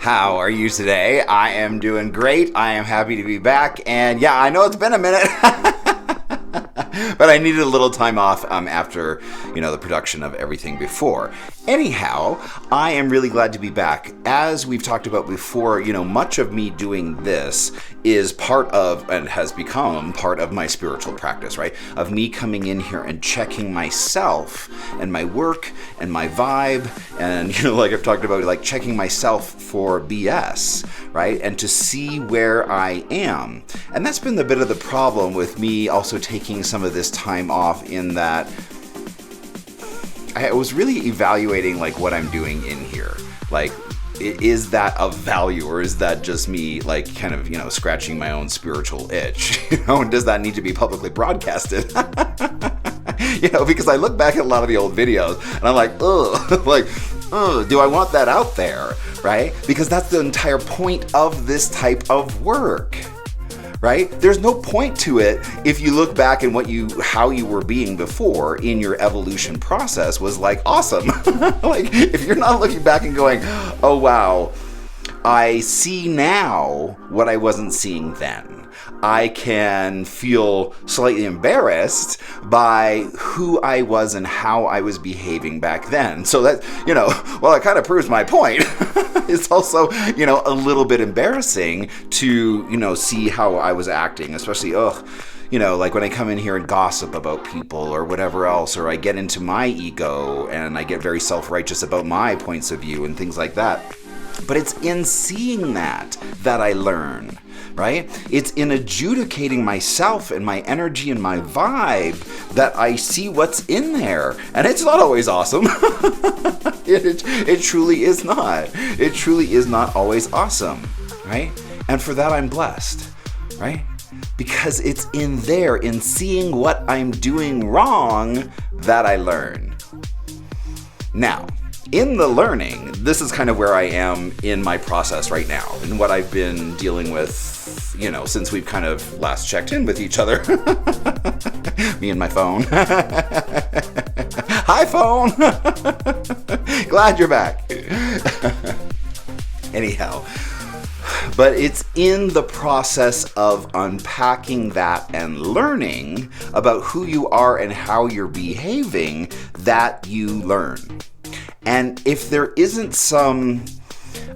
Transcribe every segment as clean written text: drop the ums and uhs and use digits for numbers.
How are you today? I am doing great. I am happy to be back. And yeah, I know it's been a minute. But I needed a little time off after, the production of everything before. Anyhow, I am really glad to be back. As we've talked about before, much of me doing this is part of, and has become part of my spiritual practice, right? Of me coming in here and checking myself and my work and my vibe and, like I've talked about, like checking myself for BS, right? And to see where I am. And that's been the bit of the problem with me also taking some of this time off, in that I was really evaluating like what I'm doing in here. Like, is that of value, or is that just me like kind of, scratching my own spiritual itch? And does that need to be publicly broadcasted? Because I look back at a lot of the old videos and I'm like, do I want that out there, right? Because that's the entire point of this type of work. Right? There's no point to it if you look back and how you were being before in your evolution process was like awesome. Like, if you're not looking back and going, oh wow, I see now what I wasn't seeing then. I can feel slightly embarrassed by who I was and how I was behaving back then. So that, it kind of proves my point. It's also, a little bit embarrassing to, see how I was acting, especially, like when I come in here and gossip about people or whatever else, or I get into my ego and I get very self-righteous about my points of view and things like that. But it's in seeing that I learn, right? It's in adjudicating myself and my energy and my vibe that I see what's in there. And it's not always awesome. It truly is not. It truly is not always awesome, right? And for that, I'm blessed, right? Because it's in there, in seeing what I'm doing wrong, that I learn. Now, in the learning, this is kind of where I am in my process right now, and what I've been dealing with, since we've kind of last checked in with each other. Me and my phone. Hi, phone! Glad you're back. Anyhow, but it's in the process of unpacking that and learning about who you are and how you're behaving that you learn. And if there isn't some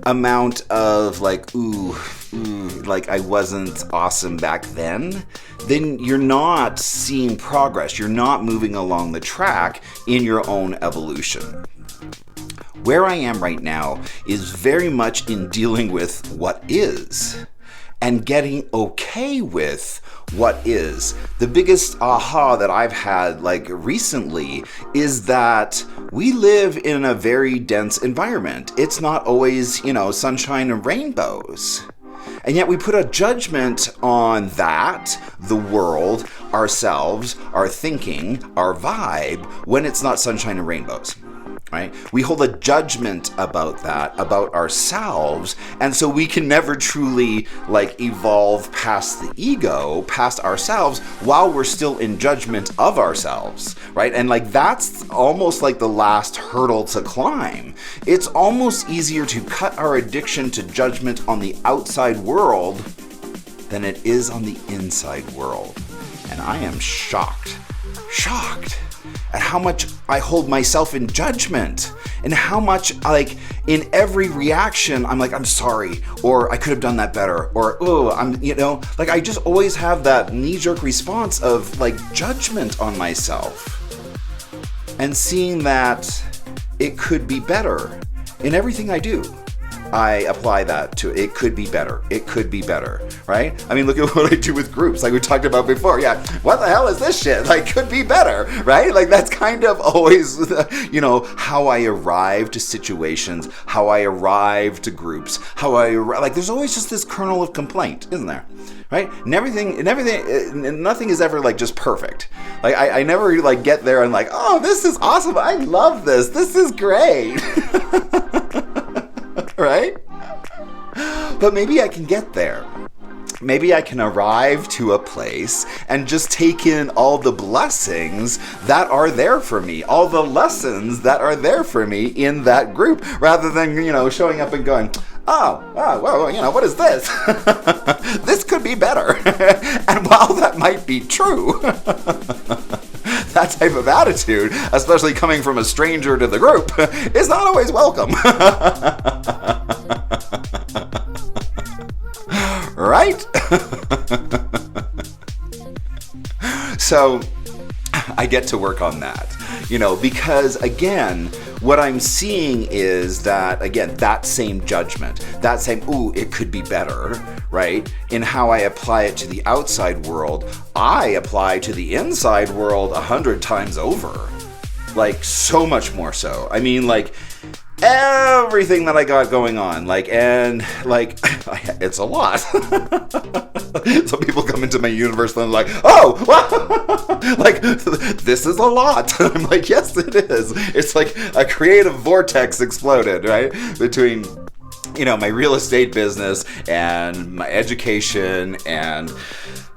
amount of like, like I wasn't awesome back then you're not seeing progress. You're not moving along the track in your own evolution. Where I am right now is very much in dealing with what is and getting okay with what is. The biggest aha that I've had recently is that we live in a very dense environment. It's not always, sunshine and rainbows. And yet we put a judgment on that, the world, ourselves, our thinking, our vibe, when it's not sunshine and rainbows. Right? We hold a judgment about that, about ourselves, and so we can never truly evolve past the ego, past ourselves, while we're still in judgment of ourselves, right? And that's almost the last hurdle to climb. It's almost easier to cut our addiction to judgment on the outside world than it is on the inside world. And I am shocked at how much I hold myself in judgment, and how much in every reaction I'm I'm sorry, or I could have done that better, or I just always have that knee-jerk response of judgment on myself, and seeing that it could be better in everything I do. I apply that to it could be better. It could be better, right? I mean, look at what I do with groups, like we talked about before. Yeah, what the hell is this shit? Could be better, right? That's kind of always, how I arrive to situations, how I arrive to groups, how I there's always just this kernel of complaint, isn't there? Right? Nothing is ever just perfect. I never get there and oh, this is awesome. I love this. This is great. Right? But maybe I can get there. maybe I can arrive to a place and just take in all the blessings that are there for me, all the lessons that are there for me in that group, rather than, showing up and going, oh, well, what is this? This could be better. And while that might be true, that type of attitude, especially coming from a stranger to the group, is not always welcome. Right? So I get to work on that, because again, what I'm seeing is that, again, that same judgment, that same, it could be better, right? In how I apply it to the outside world, I apply to the inside world 100 times over. Like, so much more so. I mean, like, everything that I got going on, it's a lot. So people come into my universe and they're like, oh, wow, like, this is a lot. I'm like, yes, it is. It's like a creative vortex exploded, right? Between, my real estate business and my education and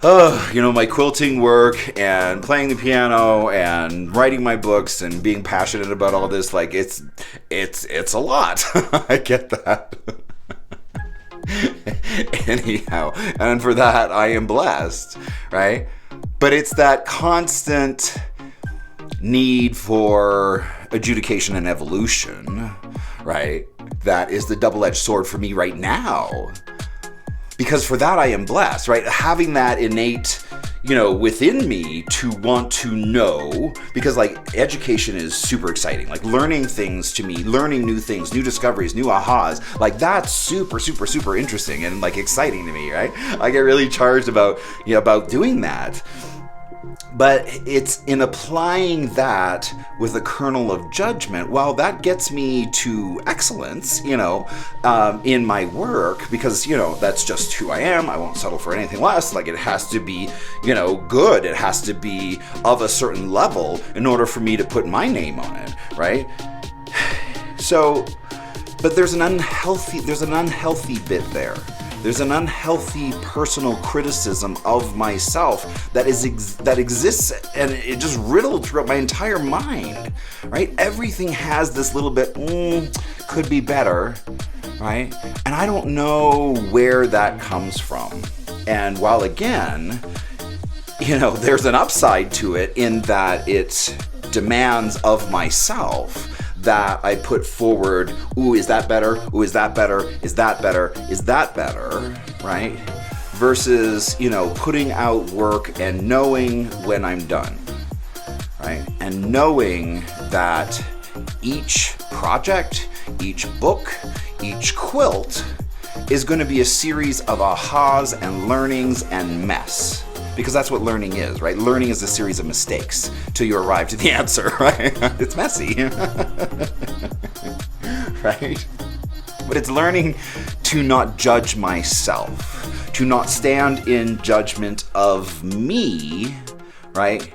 my quilting work and playing the piano and writing my books and being passionate about all this. Like, it's a lot. I get that. Anyhow, and for that I am blessed, right? But it's that constant need for adjudication and evolution, right? That is the double-edged sword for me right now. Because for that I am blessed, right? Having that innate, within me to want to know, because like education is super exciting. Like learning things to me, learning new things, new discoveries, new ahas, like that's super, super, super interesting and like exciting to me, right? I get really charged about doing that. But it's in applying that with a kernel of judgment, well, that gets me to excellence, in my work, because, that's just who I am. I won't settle for anything less. Like, it has to be, good. It has to be of a certain level in order for me to put my name on it, right? So, but there's an unhealthy bit there. There's an unhealthy personal criticism of myself that exists, and it just riddled throughout my entire mind, right? Everything has this little bit, could be better, right? And I don't know where that comes from. And while again, there's an upside to it in that it demands of myself that I put forward, is that better? Is that better? Is that better? Is that better? Right? Versus, putting out work and knowing when I'm done, right? And knowing that each project, each book, each quilt is going to be a series of ahas and learnings and mess. Because that's what learning is, right? Learning is a series of mistakes till you arrive to the answer, right? It's messy, right? But it's learning to not judge myself, to not stand in judgment of me, right?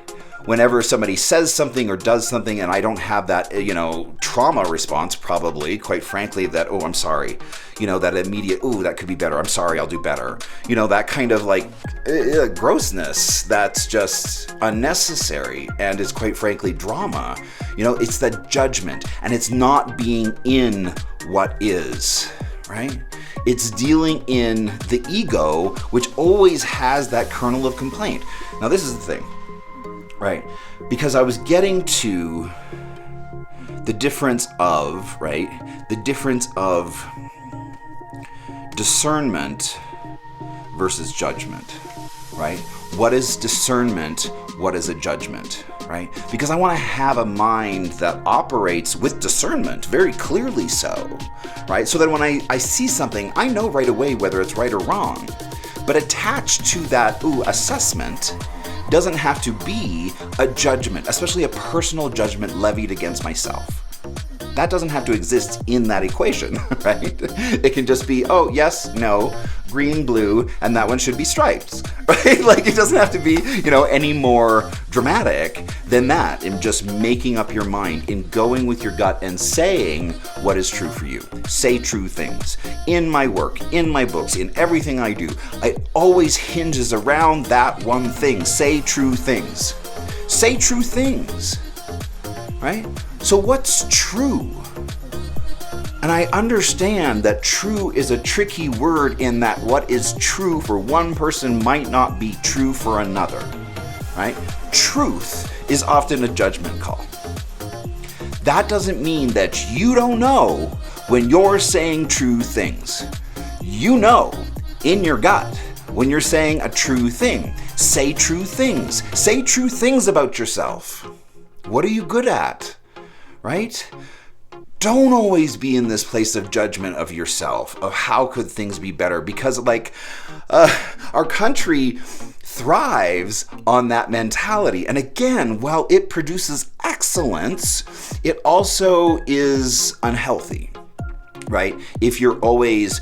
Whenever somebody says something or does something and I don't have that, trauma response, probably, quite frankly, that, I'm sorry, that immediate, that could be better, I'm sorry, I'll do better. That kind of like grossness that's just unnecessary and is quite frankly drama. It's that judgment, and it's not being in what is, right? It's dealing in the ego, which always has that kernel of complaint. Now, this is the thing. Right, because I was getting to the difference of, discernment versus judgment, right? What is discernment? What is a judgment, right? Because I want to have a mind that operates with discernment, very clearly so, right? So that when I see something, I know right away whether it's right or wrong. But attached to that, assessment, doesn't have to be a judgment, especially a personal judgment levied against myself. That doesn't have to exist in that equation, right? It can just be, yes, no, green, blue, and that one should be striped. right? Like, it doesn't have to be, any more dramatic than that, in just making up your mind, in going with your gut and saying what is true for you. Say true things. In my work, in my books, in everything I do, it always hinges around that one thing. Say true things. Say true things, right? So what's true? And I understand that true is a tricky word, in that what is true for one person might not be true for another, right? Truth is often a judgment call. That doesn't mean that you don't know when you're saying true things. You know in your gut when you're saying a true thing. Say true things. Say true things about yourself. What are you good at, right? Don't always be in this place of judgment of yourself, of how could things be better, because our country thrives on that mentality. And again, while it produces excellence, it also is unhealthy, right? If you're always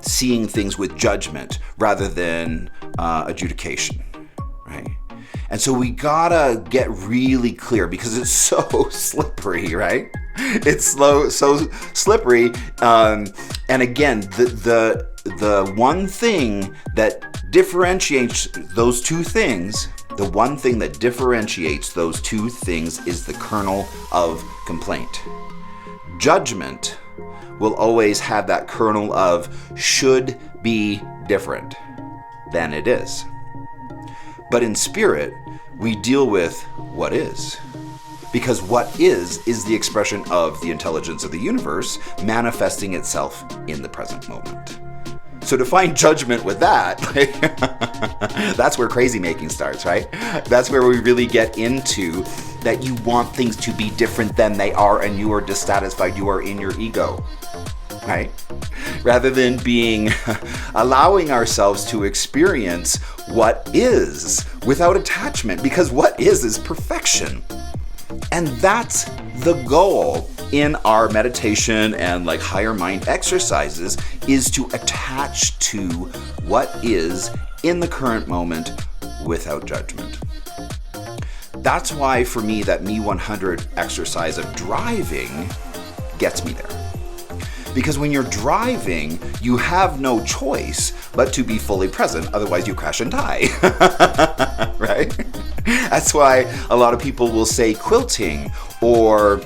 seeing things with judgment rather than adjudication, right? And so we gotta get really clear, because it's so slippery, right? It's so slippery. And again, the one thing that differentiates those two things, is the kernel of complaint. Judgment will always have that kernel of should be different than it is. But in spirit, we deal with what is. Because what is the expression of the intelligence of the universe manifesting itself in the present moment. So to find judgment with that, that's where crazy making starts, right? That's where we really get into that you want things to be different than they are, and you are dissatisfied, you are in your ego, right? Rather than allowing ourselves to experience what is without attachment, because what is perfection. And that's the goal in our meditation and higher mind exercises, is to attach to what is in the current moment without judgment. That's why for me that Me 100 exercise of driving gets me there. Because when you're driving, you have no choice but to be fully present, otherwise you crash and die, right? That's why a lot of people will say quilting, or,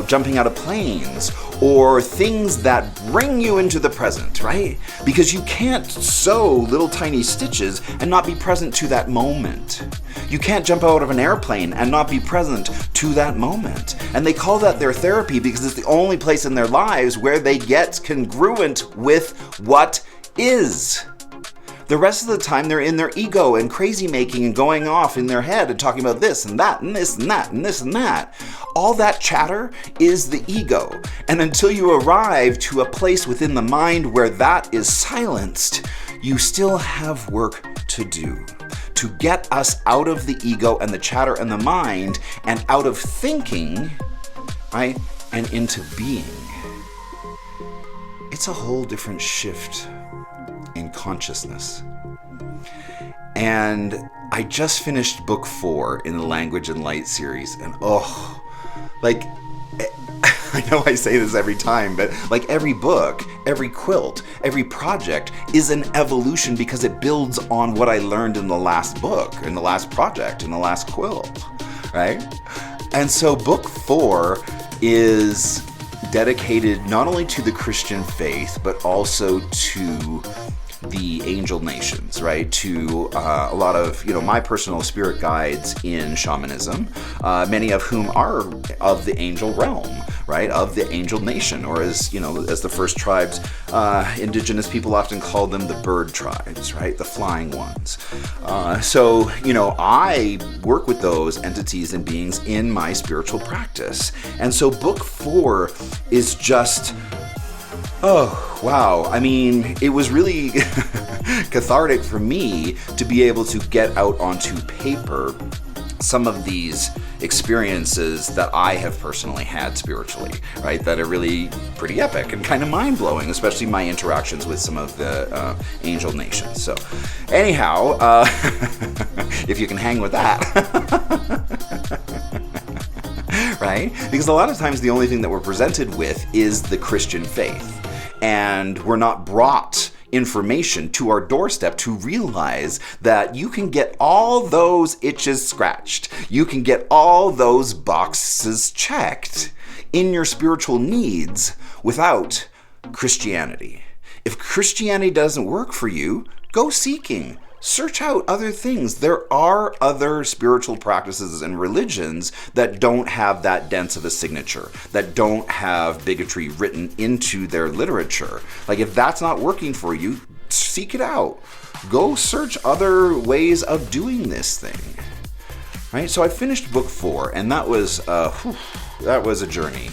jumping out of planes, or things that bring you into the present, right? Because you can't sew little tiny stitches and not be present to that moment. You can't jump out of an airplane and not be present to that moment. And they call that their therapy, because it's the only place in their lives where they get congruent with what is. The rest of the time, they're in their ego and crazy making and going off in their head and talking about this and that and this and that and this and that. All that chatter is the ego. And until you arrive to a place within the mind where that is silenced, you still have work to do to get us out of the ego and the chatter and the mind, and out of thinking, right, and into being. It's a whole different shift in consciousness. And I just finished book 4 in the Language and Light series, and I know I say this every time, but every book, every quilt, every project is an evolution, because it builds on what I learned in the last book, in the last project, in the last quilt, right? And so book 4 is dedicated not only to the Christian faith, but also to the angel nations, right? To a lot of, my personal spirit guides in shamanism, many of whom are of the angel realm, right? Of the angel nation, or as the first tribes, indigenous people often call them the bird tribes, right? The flying ones. So I work with those entities and beings in my spiritual practice. And so book 4 is just, oh, wow. I mean, it was really cathartic for me to be able to get out onto paper some of these experiences that I have personally had spiritually, right? That are really pretty epic and kind of mind-blowing, especially my interactions with some of the angel nations. So anyhow, if you can hang with that. Right? Because a lot of times the only thing that we're presented with is the Christian faith. And we're not brought information to our doorstep to realize that you can get all those itches scratched. You can get all those boxes checked in your spiritual needs without Christianity. If Christianity doesn't work for you, go seeking. Search out other things. There are other spiritual practices and religions that don't have that dense of a signature, that don't have bigotry written into their literature. Like, if that's not working for you, seek it out. Go search other ways of doing this thing. Right? So I finished book 4, and that was a journey.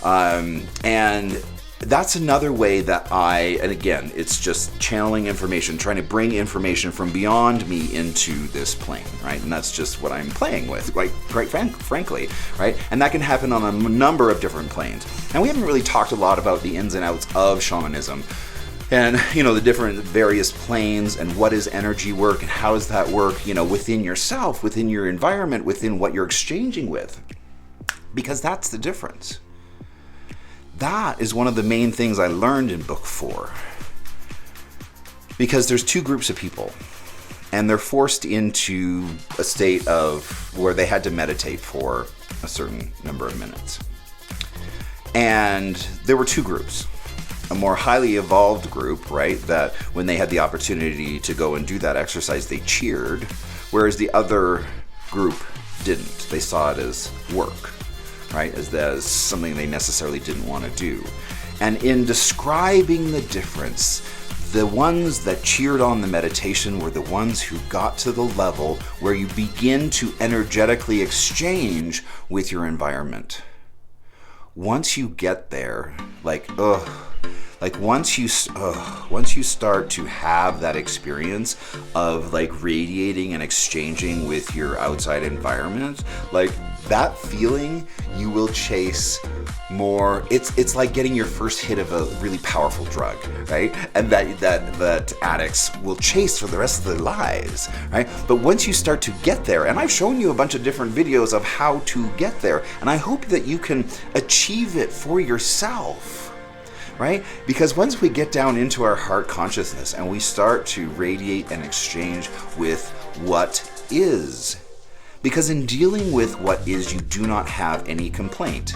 And that's another way that and again, it's just channeling information, trying to bring information from beyond me into this plane, right? And that's just what I'm playing with, quite frankly, right? And that can happen on a number of different planes. And we haven't really talked a lot about the ins and outs of shamanism and, the different various planes and what is energy work and how does that work, within yourself, within your environment, within what you're exchanging with. Because that's the difference. That is one of the main things I learned in book 4. Because there's 2 groups of people, and they're forced into a state of where they had to meditate for a certain number of minutes. And there were 2 groups. A more highly evolved group, right, that when they had the opportunity to go and do that exercise, they cheered, whereas the other group didn't. They saw it as work. Right, as something they necessarily didn't want to do. And in describing the difference, the ones that cheered on the meditation were the ones who got to the level where you begin to energetically exchange with your environment. Once you get there, once you start to have that experience of radiating and exchanging with your outside environment, that feeling you will chase more. It's like getting your first hit of a really powerful drug, right? And that addicts will chase for the rest of their lives, right? But once you start to get there, and I've shown you a bunch of different videos of how to get there, and I hope that you can achieve it for yourself. Right? Because once we get down into our heart consciousness and we start to radiate and exchange with what is, because in dealing with what is, you do not have any complaint.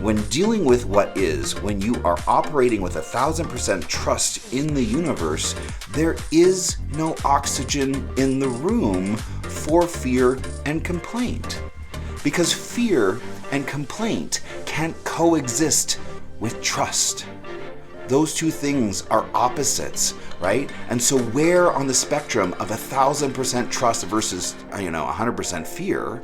When dealing with what is, when you are operating with 1,000% trust in the universe, there is no oxygen in the room for fear and complaint. Because fear and complaint can't coexist with trust. Those 2 things are opposites, right? And so where on the spectrum of 1,000% trust versus, 100% fear,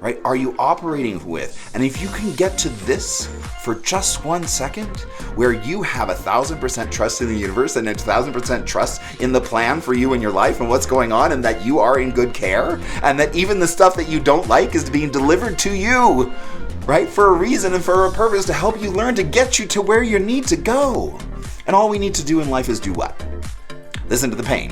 right, are you operating with? And if you can get to this for just 1 second, where you have 1,000% trust in the universe and 1,000% trust in the plan for you in your life and what's going on, and that you are in good care, and that even the stuff that you don't like is being delivered to you, right, for a reason and for a purpose to help you learn to get you to where you need to go. And all we need to do in life is do what? Listen to the pain.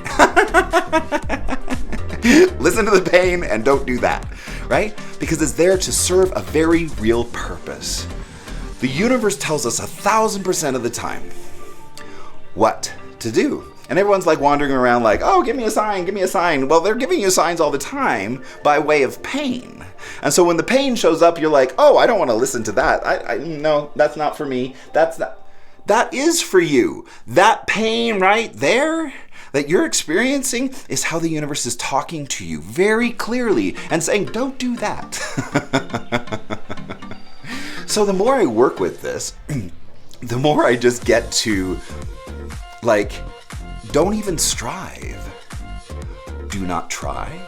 Listen to the pain and don't do that, right? Because it's there to serve a very real purpose. The universe tells us 1,000% of the time what to do. And everyone's wandering around oh, give me a sign, give me a sign. Well, they're giving you signs all the time by way of pain. And so when the pain shows up, you're oh, I don't want to listen to that. No, that's not for me. That is for you. That pain right there that you're experiencing is how the universe is talking to you very clearly and saying, don't do that. So the more I work with this, the more I just get to don't even strive. Do not try.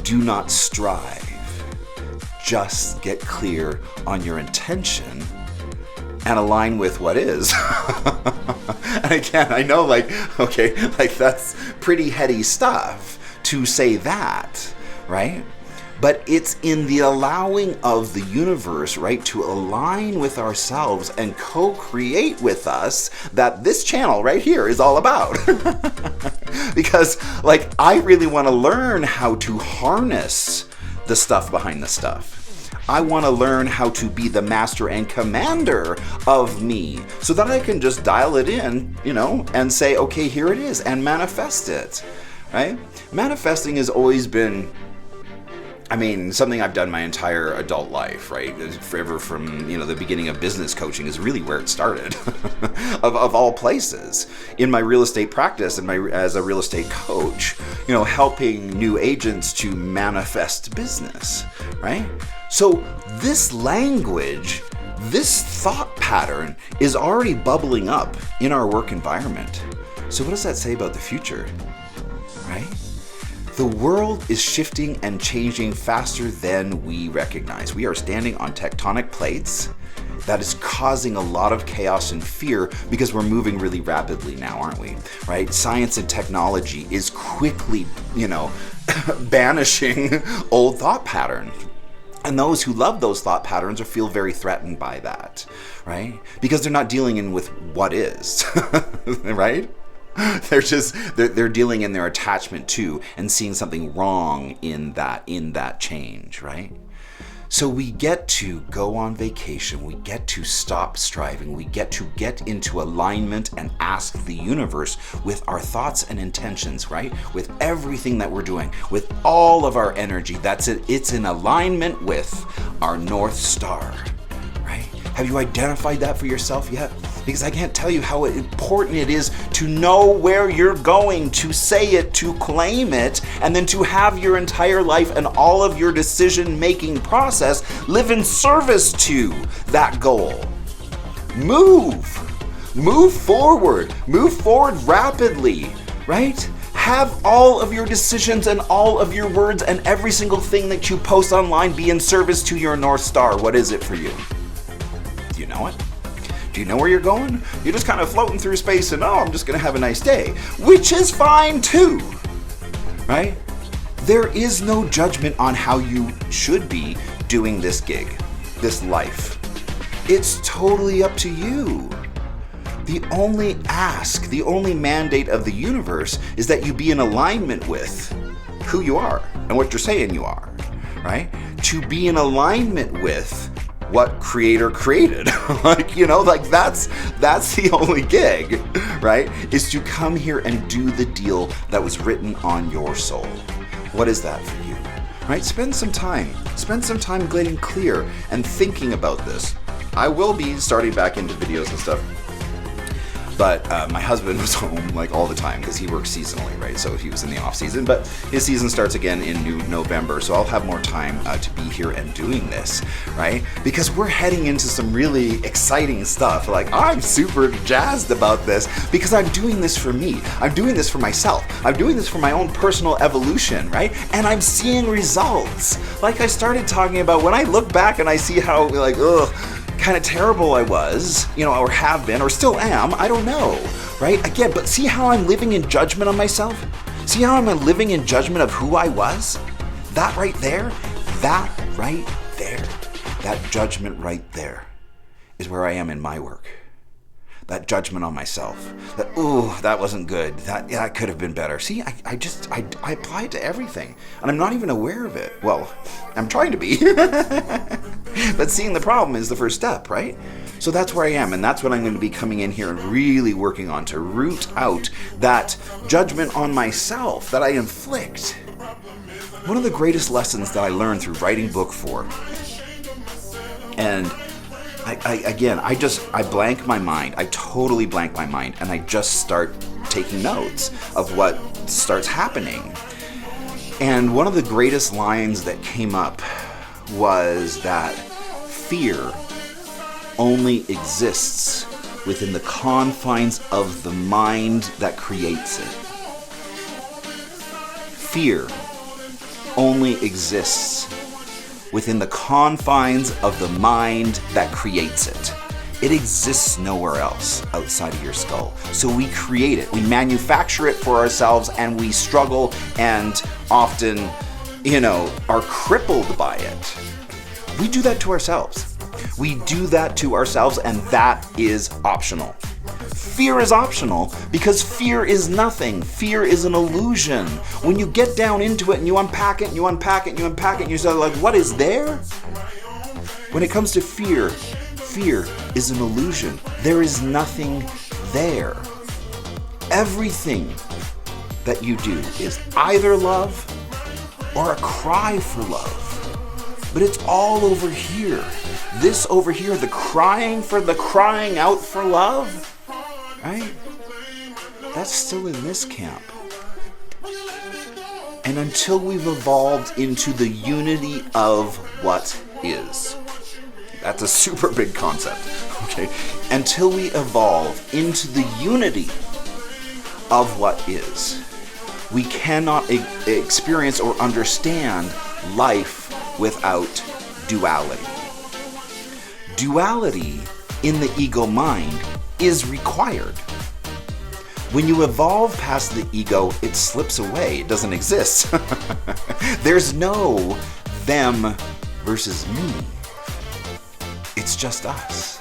Do not strive. Just get clear on your intention and align with what is. And again, I know that's pretty heady stuff to say that, right? but it's in the allowing of the universe, right, to align with ourselves and co-create with us that this channel right here is all about. Because, like, I really want to learn how to harness the stuff behind the stuff. I want to learn how to be the master and commander of me so that I can just dial it in, and say, okay, here it is, and manifest it, right? Manifesting has always been, something I've done my entire adult life, right? Forever from, the beginning of business coaching is really where it started, of all places. In my real estate practice and as a real estate coach, helping new agents to manifest business, right? So this language, this thought pattern is already bubbling up in our work environment. So what does that say about the future, right? The world is shifting and changing faster than we recognize. We are standing on tectonic plates that is causing a lot of chaos and fear because we're moving really rapidly now, aren't we? Right? Science and technology is quickly, banishing old thought patterns. And those who love those thought patterns or feel very threatened by that, right? Because they're not dealing with what is, right? They're dealing in their attachment to and seeing something wrong in that change, right? So we get to go on vacation, we get to stop striving, we get to get into alignment and ask the universe with our thoughts and intentions, right? With everything that we're doing, with all of our energy, that's it. It's in alignment with our North Star, right? Have you identified that for yourself yet? Because I can't tell you how important it is to know where you're going, to say it, to claim it, and then to have your entire life and all of your decision-making process live in service to that goal. Move forward rapidly, right? Have all of your decisions and all of your words and every single thing that you post online be in service to your North Star. What is it for you? Do you know it? Do you know where you're going? You're just kind of floating through space and, I'm just going to have a nice day, which is fine too, right? There is no judgment on how you should be doing this gig, this life. It's totally up to you. The only ask, the only mandate of the universe is that you be in alignment with who you are and what you're saying you are, right? To be in alignment with what creator created. That's the only gig, right? Is to come here and do the deal that was written on your soul. What is that for you, right? Spend some time getting clear and thinking about this. I will be starting back into videos and stuff. But my husband was home like all the time because he works seasonally, right? So he was in the off season, but his season starts again in November. So I'll have more time to be here and doing this, right? Because we're heading into some really exciting stuff. Like, I'm super jazzed about this because I'm doing this for me. I'm doing this for myself. I'm doing this for my own personal evolution, right? And I'm seeing results. Like I started talking about when I look back and I see how kind of terrible I was, or have been, or still am, I don't know, right? Again, but see how I'm living in judgment on myself? See how I'm living in judgment of who I was? That right there, that judgment right there is where I am in my work. That judgment on myself, that wasn't good, that could have been better. See, I apply it to everything, and I'm not even aware of it. Well, I'm trying to be. But seeing the problem is the first step, right? So that's where I am, and that's what I'm going to be coming in here and really working on to root out that judgment on myself that I inflict. One of the greatest lessons that I learned through writing book 4, and I blank my mind. I totally blank my mind, and I just start taking notes of what starts happening. And one of the greatest lines that came up was that fear only exists within the confines of the mind that creates it. Fear only exists within the confines of the mind that creates it. It exists nowhere else outside of your skull. So we create it, we manufacture it for ourselves, and we struggle and often are crippled by it, we do that to ourselves. We do that to ourselves, and that is optional. Fear is optional because fear is nothing. Fear is an illusion. When you get down into it and you unpack it and you unpack it and you unpack it and you say, like, what is there? When it comes to fear, fear is an illusion. There is nothing there. Everything that you do is either love or a cry for love. But it's all over here. This over here, the crying out for love, right? That's still in this camp. And until we've evolved into the unity of what is, that's a super big concept, okay? Until we evolve into the unity of what is, we cannot experience or understand life without duality. Duality in the ego mind is required. When you evolve past the ego, it slips away. It doesn't exist. There's no them versus me. It's just us.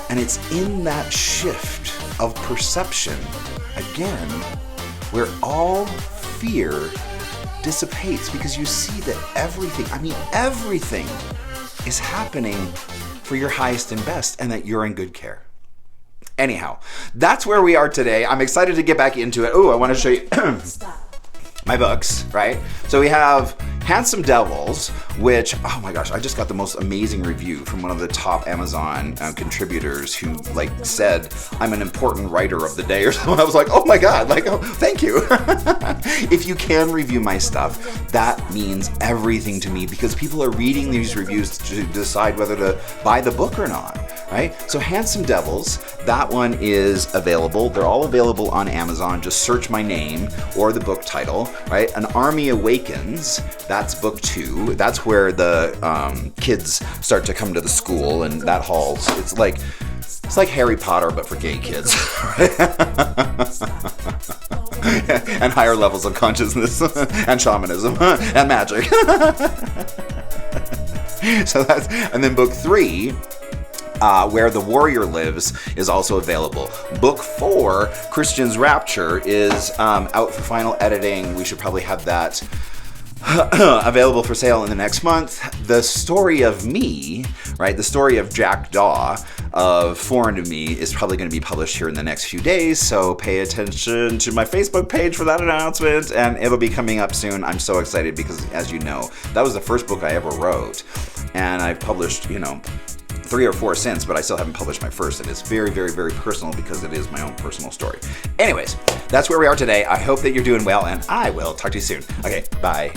And it's in that shift of perception, again, where all fear dissipates, because you see that everything is happening for your highest and best, and that you're in good care. Anyhow, that's where we are today. I'm excited to get back into it. Oh, I want to show you my books, right? So we have Handsome Devils, which, oh my gosh, I just got the most amazing review from one of the top Amazon contributors who said I'm an important writer of the day or something. I was like, oh my God, thank you. If you can review my stuff, that means everything to me, because people are reading these reviews to decide whether to buy the book or not, right? So Handsome Devils, that one is available. They're all available on Amazon. Just search my name or the book title, right? An Army Awakens, that's book 2. That's where the kids start to come to the school, and that halls. It's like Harry Potter, but for gay kids. And higher levels of consciousness and shamanism and magic. So and then book 3, Where the Warrior Lives, is also available. Book 4, Christian's Rapture, is out for final editing. We should probably have that available for sale in the next month. The story of me, right, the story of Jack Daw of Foreign to Me, is probably going to be published here in the next few days, so pay attention to my Facebook page for that announcement, and it'll be coming up soon. I'm so excited because, as you know, that was the first book I ever wrote, and I've published, 3 or 4 since, but I still haven't published my first, and it's very, very, very personal because it is my own personal story. Anyways, that's where we are today. I hope that you're doing well, and I will talk to you soon. Okay, bye.